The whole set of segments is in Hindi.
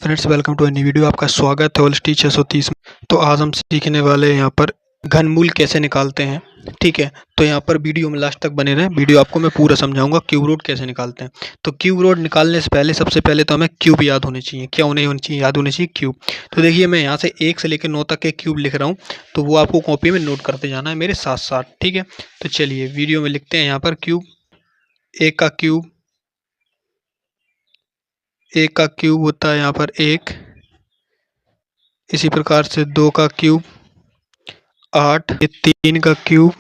Friends, welcome to a new video. आपका स्वागत है OLST 630 में। तो आज हम सीखने वाले हैं यहाँ पर घनमूल कैसे निकालते हैं। ठीक है, तो यहाँ पर वीडियो में लास्ट तक बने रहें। वीडियो आपको मैं पूरा समझाऊंगा क्यूब रूट कैसे निकालते हैं। तो क्यूब रूट निकालने से पहले सबसे पहले तो हमें क्यूब याद होने चाहिए। क्या होने चाहिए? याद होने चाहिए क्यूब। तो देखिए, मैं यहाँ से 1 से लेकर 9 तक के क्यूब लिख रहा हूँ, तो वो आपको कॉपी में नोट करते जाना है मेरे साथ साथ। ठीक है, तो चलिए वीडियो में लिखते हैं यहाँ पर क्यूब। 1 का क्यूब, 1 का क्यूब होता है यहाँ पर 1। इसी प्रकार से 2 का क्यूब 8, 3 का क्यूब,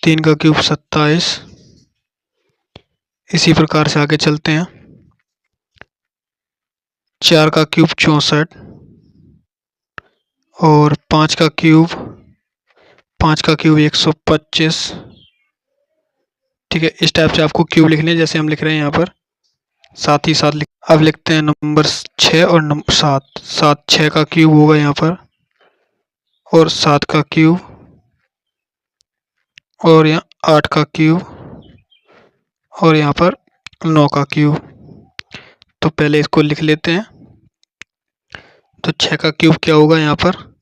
3 का क्यूब 27। इसी प्रकार से आगे चलते हैं। 4 का क्यूब 64 और 5 का क्यूब 125। ठीक है, इस टाइप से आपको क्यूब लिखने हैं जैसे हम लिख रहे हैं यहाँ पर। साथ ही साथ अब लिखते हैं नंबर 6 और नंबर 7। 6 का क्यूब होगा यहाँ पर, और 7 का क्यूब, और यहाँ 8 का क्यूब, और यहाँ पर 9 का क्यूब। तो पहले इसको लिख लेते हैं। तो 6 का क्यूब क्या होगा यहाँ पर,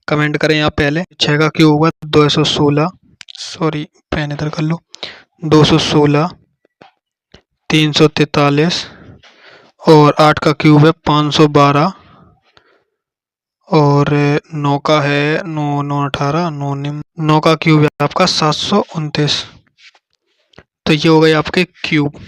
कमेंट करें यहाँ पहले। 6 का क्यूब होगा 216, सॉरी पेन इधर कर लो, 216, 343, और 8 का क्यूब है 512, और 9 का है 9 9 18 9 9 का क्यूब है आपका 729। तो ये हो गए आपके क्यूब।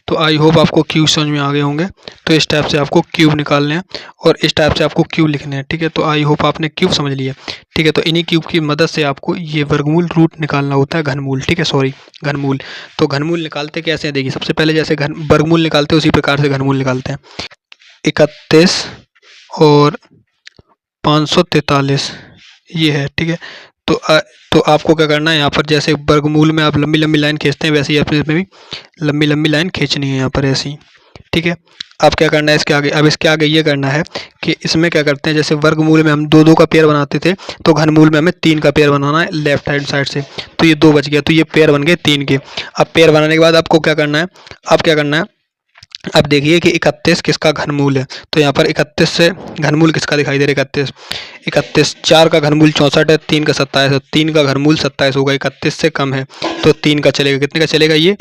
तो आई होप आपको क्यूब समझ में आ गए होंगे। तो इस टाइप से आपको क्यूब निकालने हैं और इस टाइप से आपको क्यूब लिखने हैं। ठीक है, तो आई होप आपने क्यूब समझ लिया। ठीक है, तो इन्हीं क्यूब की मदद से आपको ये वर्गमूल रूट निकालना होता है, घनमूल। ठीक है, सॉरी घनमूल। तो घनमूल निकालते कैसे हैं, देखिए सबसे पहले जैसे वर्गमूल निकालते हैं उसी प्रकार से घनमूल निकालते हैं। 31 और 543 ये है। ठीक है, तो आपको क्या करना है, यहाँ पर जैसे वर्गमूल में आप लंबी लंबी लाइन खींचते हैं वैसे ही अपने इसमें भी लंबी लंबी लाइन खींचनी है यहाँ पर ऐसी। ठीक है, अब क्या करना है इसके आगे, अब इसके आगे ये करना है कि इसमें क्या करते हैं, जैसे वर्गमूल में हम 2 2 का पेयर बनाते थे, तो घनमूल में हमें 3 का पेयर बनाना है लेफ्ट हैंड साइड से। तो ये 2 बच गया, तो ये पेयर बन गए 3 के। अब पेयर बनाने के बाद आपको क्या करना है, अब क्या करना है, अब देखिए कि 31 किसका घनमूल है। तो यहाँ पर 31 से घनमूल किसका दिखाई दे रहा है, 31। 4 का घनमूल 64 है, 3 का 27 है, 3 का घनमूल 27 होगा, 31 से कम है तो 3 का चलेगा। कितने का चलेगा ये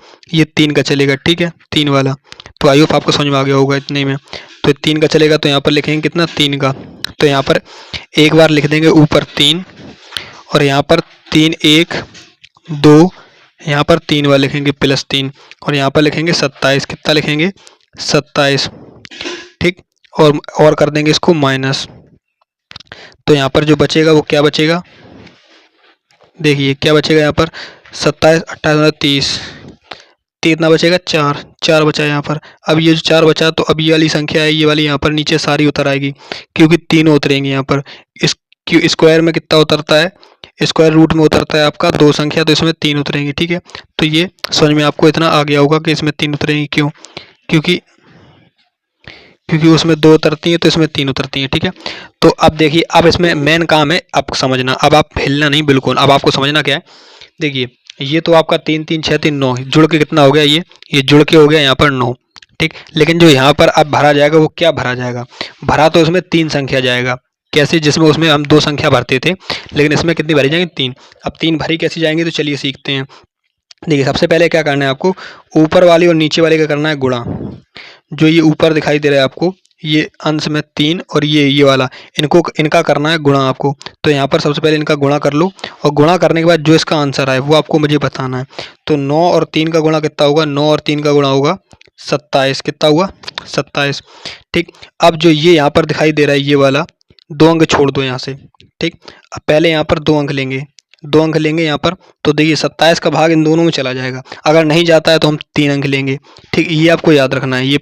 3 का चलेगा। ठीक है, 3 वाला। तो आई होप आपको समझ में आ गया होगा इतने में। तो 3 का चलेगा, तो यहाँ पर लिखेंगे कितना, 3 का। तो यहाँ पर एक बार लिख देंगे ऊपर 3, और यहाँ पर 3 1 2, यहाँ पर 3 बार लिखेंगे +3, और यहाँ पर लिखेंगे 27। कितना लिखेंगे, 27। ठीक, और कर देंगे इसको माइनस। तो यहाँ पर जो बचेगा वो क्या बचेगा, देखिए क्या बचेगा यहाँ पर, 27 28 30, कितना बचेगा, 4 बचा यहाँ पर। अब ये जो 4 बचा, तो अब ये वाली संख्या है, ये वाली यहाँ पर नीचे सारी उतर आएगी, क्योंकि 3 उतरेंगे यहाँ पर। इस स्क्वायर में कितना उतरता है, स्क्वायर रूट में उतरता है आपका 2 संख्या, तो इसमें 3 उतरेंगे। ठीक है, तो ये समझ में आपको इतना आ गया होगा कि इसमें 3 उतरेंगी। क्यों, क्योंकि उसमें 2 उतरती हैं तो इसमें 3 उतरती हैं। ठीक है, तो अब देखिए, अब इसमें मेन काम है आपको समझना। अब आप हिलना नहीं बिल्कुल, अब आपको समझना क्या है। देखिए, ये तो आपका 3 3 6 3 9 जुड़ के कितना हो गया, ये जुड़ के हो गया यहाँ पर 9। ठीक, लेकिन जो यहाँ पर अब भरा जाएगा वो क्या भरा जाएगा, भरा तो इसमें 3 संख्या जाएगा। कैसे, जिसमें उसमें हम 2 संख्या भरते थे, लेकिन इसमें कितनी भरी जाएंगी, 3। अब 3 भरी कैसी जाएंगी, तो चलिए सीखते हैं। देखिए, सबसे पहले क्या करना है आपको, ऊपर वाली और नीचे वाले का करना है गुणा। जो ये ऊपर दिखाई दे रहा है आपको, ये अंश में 3, और ये वाला, इनका करना है गुणा आपको। तो यहाँ पर सबसे पहले इनका गुणा कर लो, और गुणा करने के बाद जो इसका आंसर आए वो आपको मुझे बताना है। तो 9 और 3 का गुणा कितना होगा, 9 और 3 का गुणा होगा 27। कितना हुआ, 27। ठीक, अब जो ये यहाँ पर दिखाई दे रहा है ये वाला, 2 अंक छोड़ दो यहाँ से। ठीक, अब पहले यहाँ पर 2 अंक लेंगे, 2 अंक लेंगे यहाँ पर। तो देखिए 27 का भाग इन दोनों में चला जाएगा, अगर नहीं जाता है तो हम 3 अंक लेंगे। ठीक, ये आपको याद रखना है ये।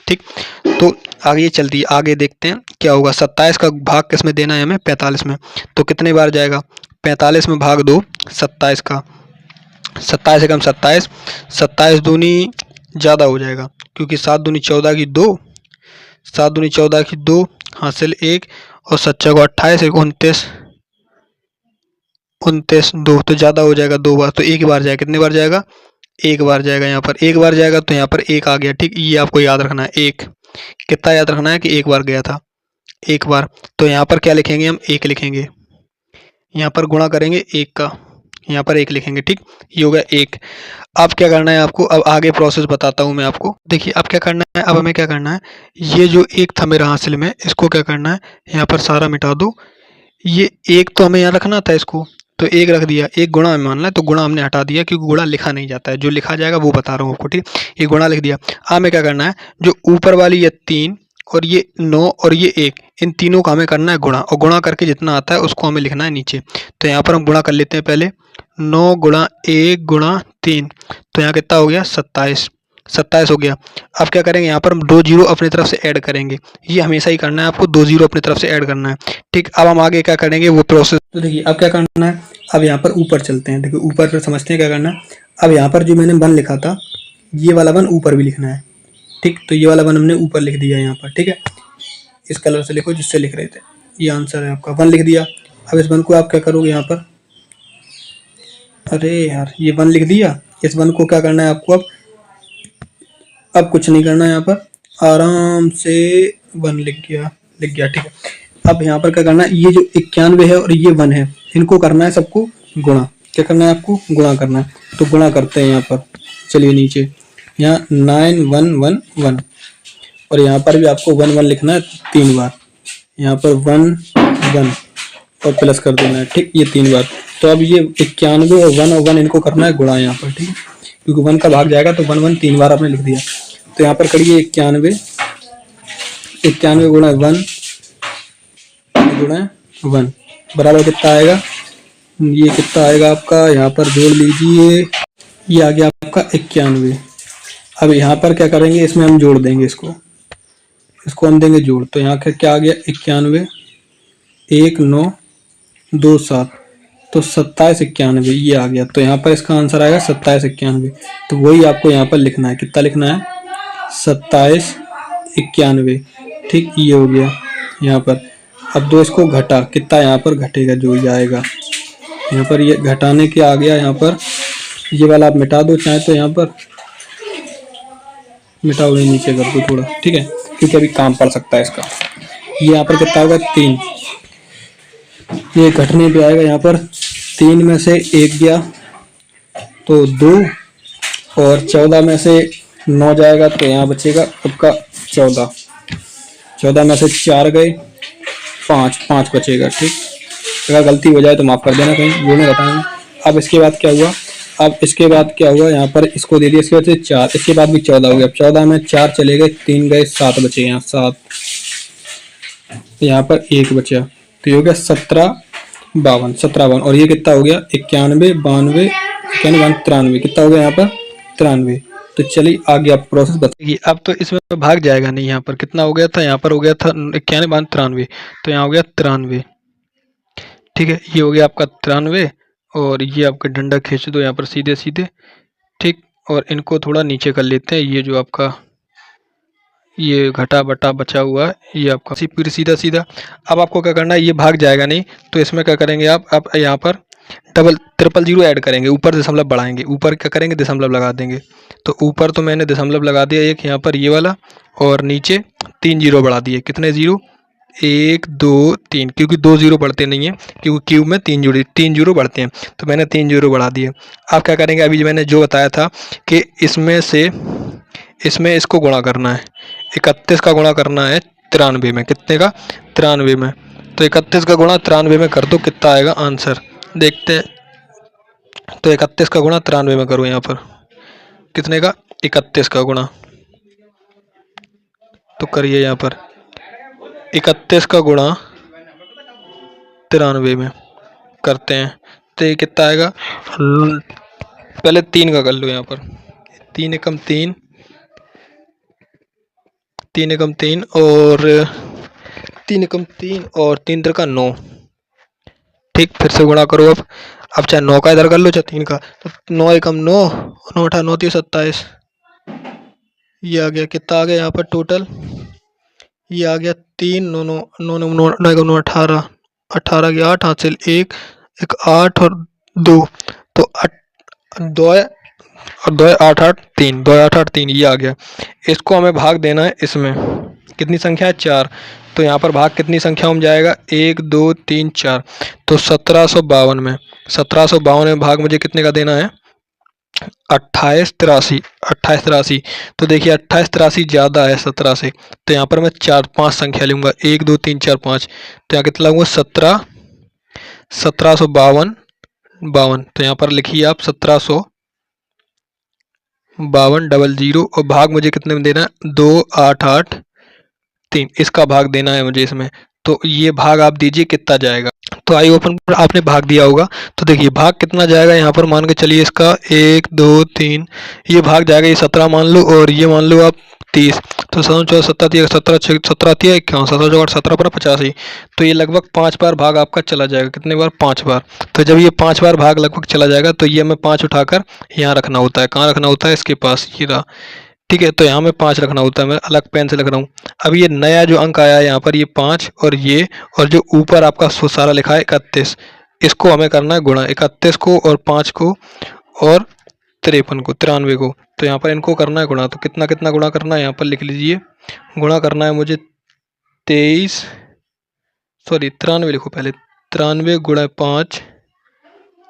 ठीक, तो आगे चलती है, आगे देखते हैं क्या होगा। 27 का भाग किस में देना है हमें, 45 में। तो कितने बार जाएगा, 45 में भाग दो 27 का, 27 से कम 27, 27 दूनी ज़्यादा हो जाएगा, क्योंकि 7 दूनी 14 की 2, 7 दूनी 14 की 2, हासिल 1, और 7 को 28, 29 29 2, तो ज़्यादा हो जाएगा 2 बार। तो एक बार जाएगा, कितने बार जाएगा, 1 बार जाएगा। यहाँ पर 1 बार जाएगा, तो यहाँ पर 1 आ गया। ठीक, ये आपको याद रखना है 1। कितना याद रखना है कि एक बार गया था, एक बार। तो यहाँ पर क्या लिखेंगे हम, 1 लिखेंगे। यहाँ पर गुणा करेंगे 1 का, यहाँ पर 1 लिखेंगे, ठीक। ये हो गया 1। अब क्या करना है आपको, अब आगे प्रोसेस बताता हूँ मैं आपको। देखिए अब क्या करना है, अब हमें क्या करना है, ये जो 1 था मेरा हासिल में, इसको क्या करना है, यहाँ पर सारा मिटा दो। ये 1 तो हमें यहाँ रखना था इसको, तो 1 रख दिया। 1 गुणा में मानना है, तो गुणा हमने हटा दिया क्योंकि गुणा लिखा नहीं जाता है, जो लिखा जाएगा वो बता रहा हूँ आपको, ठीक। ये गुणा लिख दिया। अब हमें क्या करना है, जो ऊपर वाली ये 3 और ये 9 और ये 1, इन तीनों का हमें करना है गुणा, और गुणा करके जितना आता है उसको हमें लिखना है नीचे। तो यहाँ पर हम गुणा कर लेते हैं पहले। 9 गुणा 1 गुणा 3, तो यहाँ कितना हो गया, 27। 27 हो गया। अब क्या करेंगे, यहाँ पर हम 2 जीरो अपनी तरफ से ऐड करेंगे। ये हमेशा ही करना है आपको, 2 जीरो अपनी तरफ से ऐड करना है, ठीक। अब हम आगे क्या करेंगे वो प्रोसेस, तो देखिए अब क्या करना है, अब यहाँ पर ऊपर चलते हैं। देखिए ऊपर पर समझते हैं क्या करना है। अब यहाँ पर जो मैंने 1 लिखा था, ये वाला 1 ऊपर भी लिखना है, ठीक। तो ये वाला 1 हमने ऊपर लिख दिया यहाँ पर, ठीक है। इस कलर से लिखो जिससे लिख रहे थे, ये आंसर है आपका, 1 लिख दिया। अब इस 1 को आप क्या करोगे यहाँ पर, अरे यार ये 1 लिख दिया। इस 1 को क्या करना है आपको, अब कुछ नहीं करना है, यहाँ पर आराम से 1 लिख गया, ठीक है। अब यहाँ पर क्या करना है, ये जो 91 है और ये 1 है, इनको करना है सबको गुणा। क्या करना है आपको, गुणा करना है। तो गुणा करते हैं यहाँ पर, चलिए नीचे, यहाँ 9111, और यहाँ पर भी आपको 1 1 लिखना है 3 बार। यहाँ पर 1 1 और प्लस कर देना है, ठीक, ये 3 बार। तो अब ये 91 और 1 इनको करना है गुणा यहाँ पर, ठीक है, क्योंकि 1 का भाग जाएगा तो 1 1 3 बार आपने लिख दिया। तो यहाँ पर करिए 91 गुणा 1 गुणा 1 बराबर कितना आएगा, ये कितना आएगा आपका, यहाँ पर जोड़ लीजिए, ये आ गया आपका 91। अब यहाँ पर क्या करेंगे, इसमें हम जोड़ देंगे, इसको हम देंगे जोड़। तो यहाँ क्या आ गया, 91 1 9 2 7, तो 27 91 ये आ गया। तो यहाँ पर इसका आंसर आएगा 27 91। तो वही आपको यहाँ पर लिखना है, कितना लिखना है, 27 91, ठीक, ये हो गया यहाँ पर। अब 2 इसको घटा, कितना यहाँ पर घटेगा, जो ही आएगा यहाँ पर, ये घटाने के आ गया। यहाँ पर ये वाला आप मिटा दो चाहे तो, यहाँ पर मिटाओ, ये नीचे कर दो थोड़ा, ठीक है, क्योंकि अभी काम पड़ सकता है इसका। ये यहाँ पर कितना होगा, 3, ये घटने पे आएगा। यहाँ पर 3 में से 1 गया तो 2, और 14 में से 9 जाएगा तो यहाँ बचेगा आपका 14। 14 में से 4 गए, 5 बचेगा, ठीक। अगर गलती हो जाए तो माफ़ कर देना, कहीं वो नहीं बताएंगे। अब इसके बाद क्या हुआ, यहाँ पर इसको दे दिया, इसके बाद से 4, इसके बाद भी 14 हो गया। 14 में 4 चले गए, 3 गए, 7 बचे, यहाँ 7, यहाँ पर 1 बचा, तो ये हो गया 17 52, और ये कितना हो गया, 91 92 93, कितना हो गया यहाँ पर 93। तो चलिए आगे आप प्रोसेस बताइए। अब तो इसमें भाग जाएगा नहीं, यहाँ पर कितना हो गया था, यहाँ पर हो गया था 91 93, तो यहाँ हो गया 93, ठीक है। ये हो गया आपका 93, और ये आपका डंडा खींच दो यहाँ पर सीधे सीधे, ठीक। और इनको थोड़ा नीचे कर लेते हैं, ये जो आपका ये घटा बटा बचा हुआ है, ये आपका पूरी सीधा सीधा। अब आपको क्या करना है, ये भाग जाएगा नहीं, तो इसमें क्या करेंगे आप, अब यहाँ पर डबल 000 ऐड करेंगे, ऊपर दशमलव बढ़ाएंगे, ऊपर क्या करेंगे, दशमलव लगा देंगे। तो ऊपर तो मैंने दशमलव लगा दिया एक यहाँ पर, ये वाला, और नीचे 3 जीरो बढ़ा दिए। कितने जीरो, 1 2 3, क्योंकि 2 जीरो बढ़ते नहीं है, क्योंकि क्यूब में 3 जीरो बढ़ते हैं, तो मैंने 3 जीरो बढ़ा दिए। अब क्या करेंगे, अभी मैंने जो बताया था कि इसमें इसको गुणा करना है, 31 का गुणा करना है 93 में, कितने का, 93 में। तो 31 का गुणा 93 में कर दो, कितना आएगा आंसर, देखते हैं। तो 31 का गुणा 93 में करो, यहाँ पर कितने का, 31 का गुणा, तो करिए यहाँ पर 31 का गुणा 93 में करते हैं, तो ये कितना आएगा, पहले 3 का कर लो यहाँ पर, 3 एकम 3 और 3 का 9, ठीक। फिर से गुणा करो अब चाहे 9 का इधर कर लो चाहे 3 का, तो 9 एकम 9 और 9 8 9 3 27, ये आ गया, कितना आ गया यहाँ पर टोटल, ये आ गया 3 9 9 9 9 9 9 18 18 गया 8 हाथ से 1 1 8 और 2, तो 2 और 2 8 8 3 2 8 8 3, ये आ गया। इसको हमें भाग देना है इसमें, कितनी संख्या है 4, तो यहाँ पर भाग कितनी संख्याओं में जाएगा 1 2 3 4, तो 1752 में 1752 में भाग मुझे कितने का देना है 2883। तो देखिए 2883 ज़्यादा है 17 से, तो यहाँ पर मैं 4-5 संख्या लूँगा 1 2 3 4 5, तो यहाँ कितना लूँगा 1752 तो यहाँ पर लिखिए आप 1752 00 और भाग मुझे कितने में देना है 2883, इसका भाग देना है मुझे इसमें। तो ये भाग आप दीजिए कितना जाएगा। तो आई ओपन पर आपने भाग दिया होगा, तो देखिए भाग कितना जाएगा यहाँ पर मान के चलिए इसका 1 2 3, ये भाग जाएगा ये 17 मान लो और ये मान लो आप 30, तो 7 17 17 17 51 17 17 पर 85, तो ये लगभग 5 बार भाग आपका चला जाएगा। कितने बार 5 बार। तो जब ये 5 बार भाग लगभग चला जाएगा तो ये हमें 5 उठाकर यहाँ रखना होता है। कहाँ रखना होता है इसके पास, ये रहा, ठीक है। तो यहाँ में 5 रखना होता है, मैं अलग पेन से लिख रहा हूँ। अब ये नया जो अंक आया है यहाँ पर ये 5 और ये, और जो ऊपर आपका सारा लिखा है 31, इसको हमें करना है गुणा 31 को और 5 को और 53 को 93 को, तो यहाँ पर इनको करना है गुणा। तो कितना कितना गुणा करना है यहाँ पर लिख लीजिए, गुणा करना है मुझे 93 लिखो पहले, 93 गुणा 5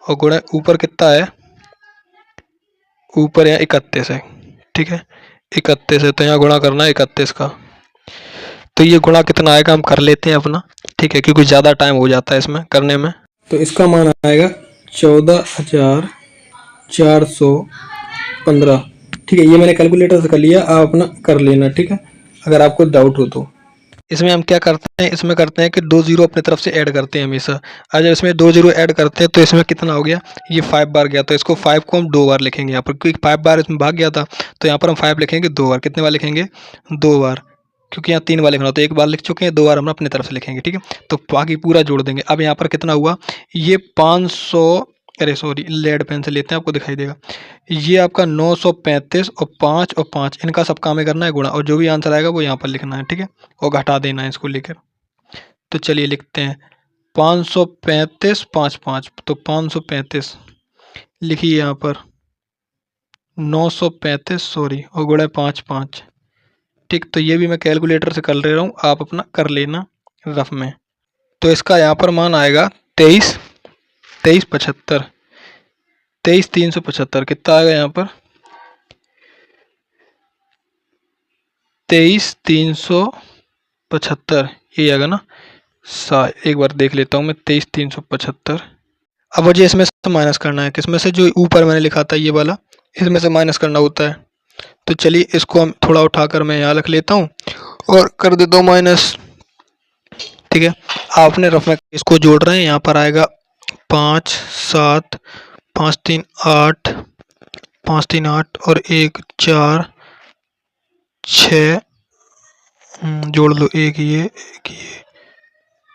और गुणा ऊपर कितना है, ऊपर यहाँ 31 है, ठीक है 31 है, तो यहाँ गुणा करना है 31 का। तो ये गुणा कितना आएगा हम कर लेते हैं अपना, ठीक है, क्योंकि ज़्यादा टाइम हो जाता है इसमें करने में। तो इसका मान आएगा 14,415, ठीक है। ये मैंने कैलकुलेटर से कर लिया, आप अपना कर लेना, ठीक है, अगर आपको डाउट हो तो। इसमें हम क्या करते हैं, इसमें करते हैं कि 2 जीरो अपने तरफ से ऐड करते हैं हमेशा। और जब इसमें 2 जीरो ऐड करते हैं तो इसमें कितना हो गया, ये 5 बार गया, तो इसको 5 को हम 2 बार लिखेंगे यहाँ पर, क्योंकि 5 बार इसमें भाग गया था, तो यहाँ पर हम 5 लिखेंगे 2 बार। कितने बार लिखेंगे 2 बार, क्योंकि यहाँ 3 बार लिखना, तो 1 बार लिख चुके हैं, 2 बार हम अपनी तरफ से लिखेंगे, ठीक है। तो बाकी पूरा जोड़ देंगे। अब यहाँ पर कितना हुआ, ये 500, अरे सॉरी लेड पेन से लेते हैं, आपको दिखाई देगा। ये आपका 935 और 5 और 5 इनका सबका हमें करना है गुणा, और जो भी आंसर आएगा वो यहाँ पर लिखना है, ठीक है, और घटा देना है इसको लेकर। तो चलिए लिखते हैं 535 5 5, तो 535 लिखिए यहाँ पर, 935 सॉरी और गुणा 5 5, ठीक। तो ये भी मैं कैलकुलेटर से कर ले रहा हूँ, आप अपना कर लेना रफ में। तो इसका यहाँ पर मान आएगा 23 75, 23,375 कितना आएगा यहाँ पर 23,375, ये आएगा ना। एक बार देख लेता हूँ मैं, 23,375। अब मुझे इसमें से माइनस करना है, किसमें से, जो ऊपर मैंने लिखा था ये वाला, इसमें से माइनस करना होता है। तो चलिए इसको हम थोड़ा उठाकर मैं यहाँ रख लेता हूँ और कर देता हूँ माइनस, ठीक है। आपने रफ में इसको जोड़ रहे हैं, यहाँ पर आएगा 5 7 5 3 8 5 3 8 और 1 4 6, जोड़ लो, एक ये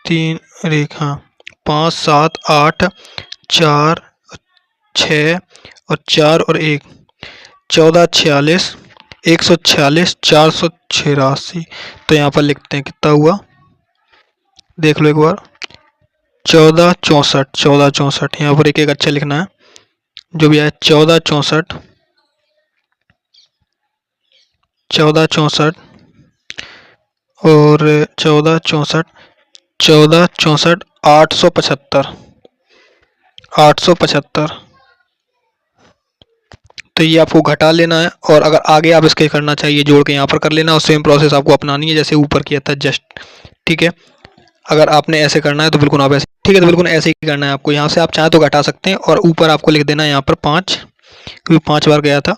3 और 1, हाँ 5 7 8 4 6 और 4 और 1 14 46 146 486। तो यहाँ पर लिखते हैं कितना हुआ, देख लो एक बार, 1464 यहाँ पर एक एक अच्छा लिखना है, जो भी है 1464 और 1464 875। तो ये आपको घटा लेना है, और अगर आगे आप इसके करना चाहिए जोड़ के यहाँ पर कर लेना, और सेम प्रोसेस आपको अपनानी है जैसे ऊपर किया था जस्ट, ठीक है। अगर आपने ऐसे करना है तो बिल्कुल आप ऐसे, ठीक है, तो बिल्कुल ऐसे ही करना है आपको। यहाँ से आप चाहें तो घटा सकते हैं, और ऊपर आपको लिख देना है यहाँ पर 5, क्योंकि 5 बार गया था,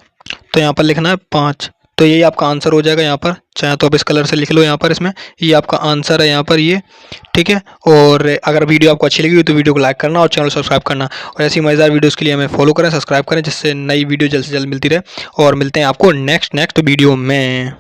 तो यहाँ पर लिखना है 5। तो यही आपका आंसर हो जाएगा यहाँ पर, चाहे तो आप इस कलर से लिख लो यहाँ पर, इसमें ये आपका आंसर है यहाँ पर ये, ठीक है। और अगर वीडियो आपको अच्छी लगी तो वीडियो को लाइक करना और चैनल सब्सक्राइब करना, और ऐसी मज़ेदार वीडियोस के लिए हमें फॉलो करें, सब्सक्राइब करें, जिससे नई वीडियो जल्द से जल्द मिलती रहे। और मिलते हैं आपको नेक्स्ट वीडियो में।